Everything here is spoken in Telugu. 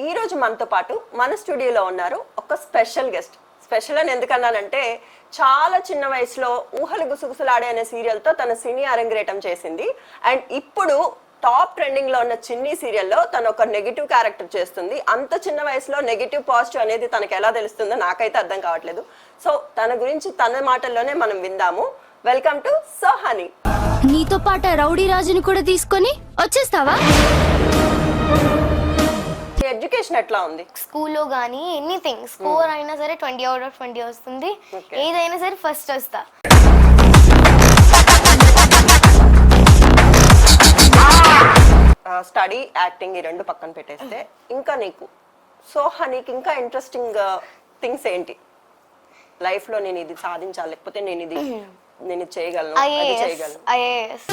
ఈ రోజు మనతో పాటు మన స్టూడియోలో ఉన్నారు ఒక స్పెషల్ గెస్ట్. స్పెషల్ అని ఎందుకన్నానంటే చాలా చిన్న వయసులో ఊహలు గుసగుసలాడే అనే సీరియల్తో తన సినీ అరంగేటం చేసింది. అండ్ ఇప్పుడు టాప్ ట్రెండింగ్ లో ఉన్న చిన్ని సీరియల్లో తను ఒక నెగిటివ్ క్యారెక్టర్ చేస్తుంది. అంత చిన్న వయసులో నెగిటివ్ పాజిటివ్ అనేది తనకు ఎలా తెలుస్తుందో నాకైతే అర్థం కావట్లేదు. సో తన గురించి తన మాటల్లోనే మనం విందాము. Welcome to Sohani. నీతో పాటు రౌడీ రాజుని కూడా తీసుకొని వచ్చేస్తావా? ఎడ్యుకేషన్ ఎట్లా ఉంది? స్కూల్లో కానీ ఎనీథింగ్ స్కోర్ అయినా సరే 20/20 వస్తుంది. ఏదైనా సరే ఫస్ట్ వస్తా. స్టడీ, యాక్టింగ్ ఈ రెండు పక్కన పెట్టేస్తే ఇంకా నీకు సోహానికి ఇంకా ఇంట్రెస్టింగ్ థింగ్స్ ఏంటి లైఫ్ లో? నేను ఇది సాధించాలి, లేకపోతే నేను ఇది చేయగలను, అది చేయగలను. ఐఏఎస్